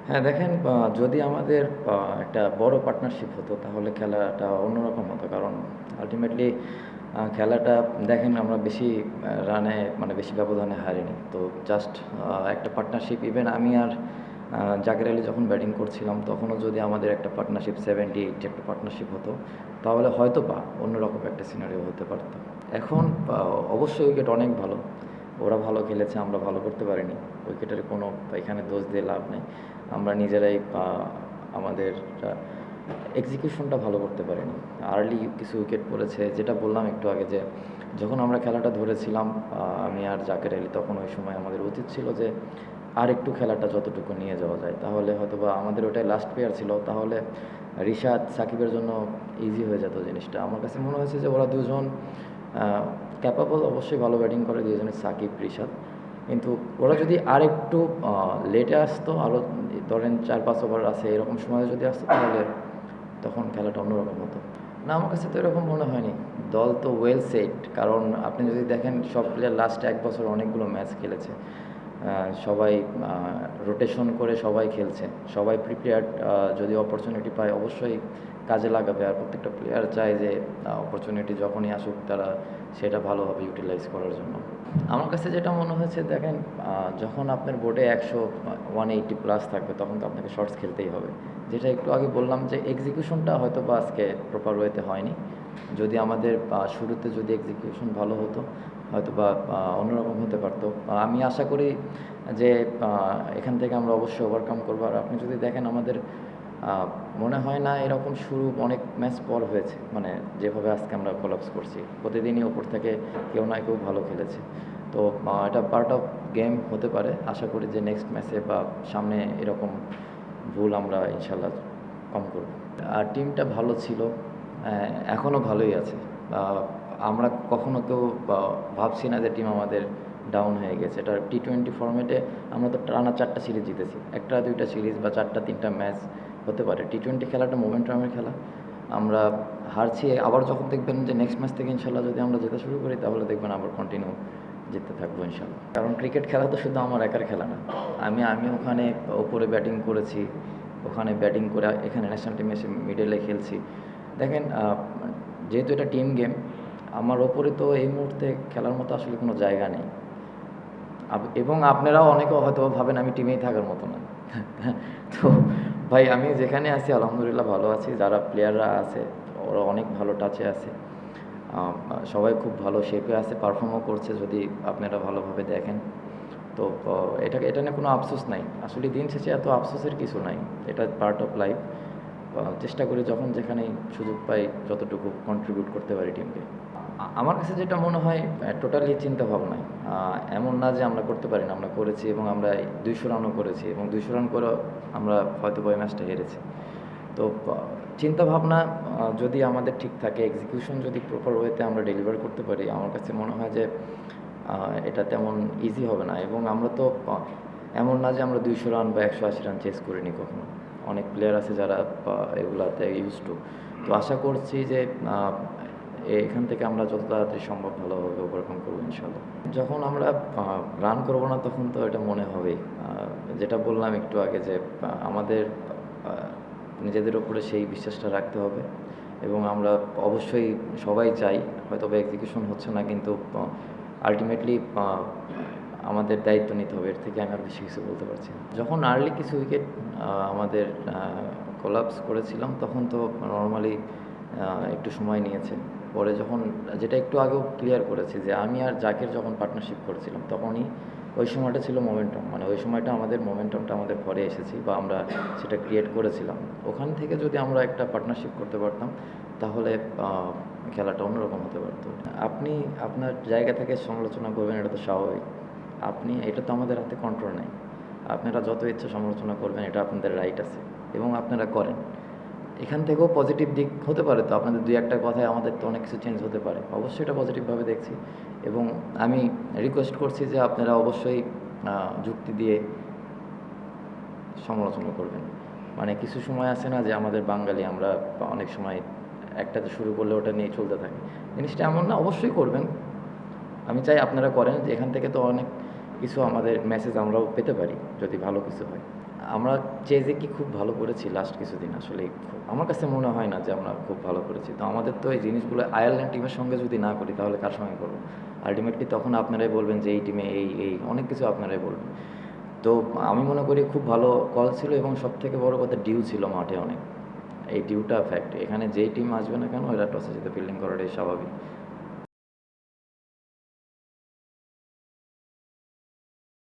হ্যাঁ, দেখেন যদি আমাদের একটা বড় পার্টনারশিপ হতো তাহলে খেলাটা অন্যরকম হতো। কারণ আল্টিমেটলি খেলাটা দেখেন আমরা বেশি রানে মানে বেশি ব্যবধানে হারিনি। তো জাস্ট একটা পার্টনারশিপ ইভেন আমি আর জাকের আলী যখন ব্যাটিং করছিলাম তখনও যদি আমাদের একটা পার্টনারশিপ 70-80 একটা পার্টনারশিপ হতো তাহলে হয়তোবা অন্যরকম একটা সিনারিও হতে পারত। এখন অবশ্যই উইকেট অনেক ভালো। ওরা ভালো খেলেছে, আমরা ভালো করতে পারিনি। উইকেটের কোনো এখানে দোষ দিয়ে লাভ নেই। আমরা নিজেরাই আমাদের এক্সিকিউশনটা ভালো করতে পারিনি। আর্লি কিছু উইকেট পড়েছে, যেটা বললাম একটু আগে যে যখন আমরা খেলাটা ধরেছিলাম আমি আর জাকের আলী, তখন ওই সময় আমাদের উচিত ছিল যে আর একটু খেলাটা যতটুকু নিয়ে যাওয়া যায় তাহলে হয়তোবা আমাদের ওটাই লাস্ট প্লেয়ার ছিল, তাহলে রিশাদ সাকিবের জন্য ইজি হয়ে যেত জিনিসটা। আমার কাছে মনে হয়েছে যে ওরা দুজন ক্যাপাবল, অবশ্যই ভালো ব্যাটিং করে দুজনের, সাকিব রিশাদ। কিন্তু ওরা যদি আর একটু লেটে আসতো, আরও ধরেন 4-5 ওভার আছে এরকম সময়ে যদি আসতো তাহলে তখন খেলাটা অন্যরকম হতো। না, আমার কাছে তো এরকম মনে হয়নি। দল তো ওয়েল সেট। কারণ আপনি যদি দেখেন সব প্লেয়ার লাস্ট 1 বছর অনেকগুলো ম্যাচ খেলেছে। সবাই রোটেশন করে সবাই খেলছে, সবাই প্রিপেয়ার্ড। যদি অপরচুনিটি পায় অবশ্যই কাজে লাগাবে। আর প্রত্যেকটা প্লেয়ার চায় যে অপরচুনিটি যখনই আসুক তারা সেটা ভালোভাবে ইউটিলাইজ করার জন্য। আমার কাছে যেটা মনে হয়েছে, দেখেন যখন আপনার বোর্ডে 180 প্লাস থাকবে তখন তো আপনাকে শর্টস খেলতেই হবে। যেটা একটু আগে বললাম যে এক্সিকিউশনটা হয়তো বা আজকে প্রপার ওয়েতে হয়নি। যদি আমাদের শুরুতে যদি এক্সিকিউশন ভালো হতো হয়তো বা অন্যরকম হতে পারতো। আমি আশা করি যে এখান থেকে আমরা অবশ্যই ওভারকাম করবো। আর আপনি যদি দেখেন আমাদের মনে হয় না এরকম শুরু অনেক ম্যাচ পর হয়েছে, মানে যেভাবে আজকে আমরা কোলাপস করছি। প্রতিদিনই ওপর থেকে কেউ না কেউ ভালো খেলেছে। তো এটা পার্ট অফ গেম হতে পারে। আশা করি যে নেক্সট ম্যাচে বা সামনে এরকম ভুল আমরা ইনশাল্লাহ কম করব। আর টিমটা ভালো ছিল, এখনও ভালোই আছে। আমরা কখনো কেউ ভাবছি না যে টিম আমাদের ডাউন হয়ে গেছে। এটা টি-20 ফরম্যাটে আমরা তো টানা 4টা সিরিজ জিতেছি। 1টা 2টা সিরিজ বা 4টা 3টা ম্যাচ হতে পারে। টি-20 খেলাটা মোমেন্টামের খেলা। আমরা হারছি, আবার যখন দেখবেন যে নেক্সট ম্যাচ থেকে ইনশাল্লাহ যদি আমরা জেতা শুরু করি তাহলে দেখবেন আবার কন্টিনিউ জিততে থাকবো ইনশাল্লাহ। কারণ ক্রিকেট খেলা তো শুধু আমার একার খেলা না। আমি ওখানে ওপরে ব্যাটিং করেছি, ওখানে ব্যাটিং করে এখানে ন্যাশনাল টিমে এসে মিডলে খেলছি। দেখেন যেহেতু এটা টিম গেম, আমার ওপরে তো এই মুহূর্তে খেলার মতো আসলে কোনো জায়গা নেই। এবং আপনারাও অনেকে হয়তো ভাবেন আমি টিমেই থাকার মতো না। তো ভাই আমি যেখানে আছি আলহামদুলিল্লাহ ভালো আছি। যারা প্লেয়াররা আছে ওরা অনেক ভালো টাচে আছে। সবাই খুব ভালো শেপে আছে, পারফর্মও করছে যদি আপনারা ভালোভাবে দেখেন। তো এটা নিয়ে কোনো আফসোস নাই। আসলে দিন শেষে এত আফসোসের কিছু নাই। এটা পার্ট অফ লাইফ। চেষ্টা করি যখন যেখানেই সুযোগ পাই যতটুকু কন্ট্রিবিউট করতে পারি টিমকে। আমার কাছে যেটা মনে হয় টোটালি চিন্তাভাবনায়। এমন না যে আমরা করতে পারি না, আমরা করেছি এবং আমরা 200 রানও করেছি এবং 200 রান করেও আমরা হয়তো ওই ম্যাচটা হেরেছি। তো চিন্তাভাবনা যদি আমাদের ঠিক থাকে, এক্সিকিউশন যদি প্রপার ওয়েতে আমরা ডেলিভার করতে পারি, আমার কাছে মনে হয় যে এটা তেমন ইজি হবে না। এবং আমরা তো এমন না যে আমরা 200 রান বা 180 রান চেস করিনি কখনো। অনেক প্লেয়ার আছে যারা এগুলাতে ইউজ টু। তো আশা করছি যে এখান থেকে আমরা যত তাড়াতাড়ি সম্ভব ভালোভাবে ওভারকাম করবো ইনশাল্লাহ। যখন আমরা রান করবো না তখন তো এটা মনে হবেই। যেটা বললাম একটু আগে যে আমাদের নিজেদের উপরে সেই বিশ্বাসটা রাখতে হবে। এবং আমরা অবশ্যই সবাই চাই, হয়তো বা এক্সিকিউশন হচ্ছে না, কিন্তু আলটিমেটলি আমাদের দায়িত্ব নিতে হবে। এর থেকে আমি আর বেশি কিছু বলতে পারছি না। যখন আর্লি কিছু উইকেট আমাদের কোলাপস করেছিলাম তখন তো নর্মালি একটু সময় নিয়েছে। পরে যখন, যেটা একটু আগেও ক্লিয়ার করেছি, যে আমি আর জাকের যখন পার্টনারশিপ করেছিলাম তখনই ওই সময়টা ছিল মোমেন্টাম, মানে ওই সময়টা আমাদের মোমেন্টামটা আমাদের ঘরে এসেছি বা আমরা সেটা ক্রিয়েট করেছিলাম। ওখান থেকে যদি আমরা একটা পার্টনারশিপ করতে পারতাম তাহলে খেলাটা অন্যরকম হতে পারতো। আপনি আপনার জায়গা থেকে সমালোচনা করবেন, এটা তো স্বাভাবিক। এটা তো আমাদের হাতে কন্ট্রোল নেই। আপনারা যত ইচ্ছে সমালোচনা করবেন, এটা আপনাদের রাইট আছে এবং আপনারা করেন। এখান থেকেও পজিটিভ দিক হতে পারে, তো আপনাদের 2-1টা কথায় আমাদের তো অনেক কিছু চেঞ্জ হতে পারে। অবশ্যই এটা পজিটিভভাবে দেখছি এবং আমি রিকোয়েস্ট করছি যে আপনারা অবশ্যই যুক্তি দিয়ে সমালোচনা করবেন। মানে কিছু সময় আছে না যে আমাদের বাঙালি আমরা অনেক সময় একটাতে শুরু করলে ওটা নিয়ে চলতে থাকি। জিনিসটা এমন না, অবশ্যই করবেন। আমি চাই আপনারা করেন, যে এখান থেকে তো অনেক কিছু আমাদের মেসেজ আমরাও পেতে পারি যদি ভালো কিছু হয়। আমরা চেজে কি খুব ভালো করেছি লাস্ট কিছুদিন আসলে আমার কাছে মনে হয় না যে আমরা খুব ভালো করেছি। তো আমাদের তো এই জিনিসগুলো আয়ারল্যান্ড টিমের সঙ্গে যদি না করি তাহলে কার সঙ্গে করব? আল্টিমেটলি তখন আপনারাই বলবেন যে এই টিমে এই অনেক কিছু আপনারাই বলবেন। তো আমি মনে করি খুব ভালো কল ছিল এবং সবথেকে বড় কথা ডিউ ছিল মাঠে অনেক। এই ডিউটা ফ্যাক্ট। এখানে যেই টিম আসবে না কেন এরা টসে জিতে ফিল্ডিং করাটাই স্বাভাবিক।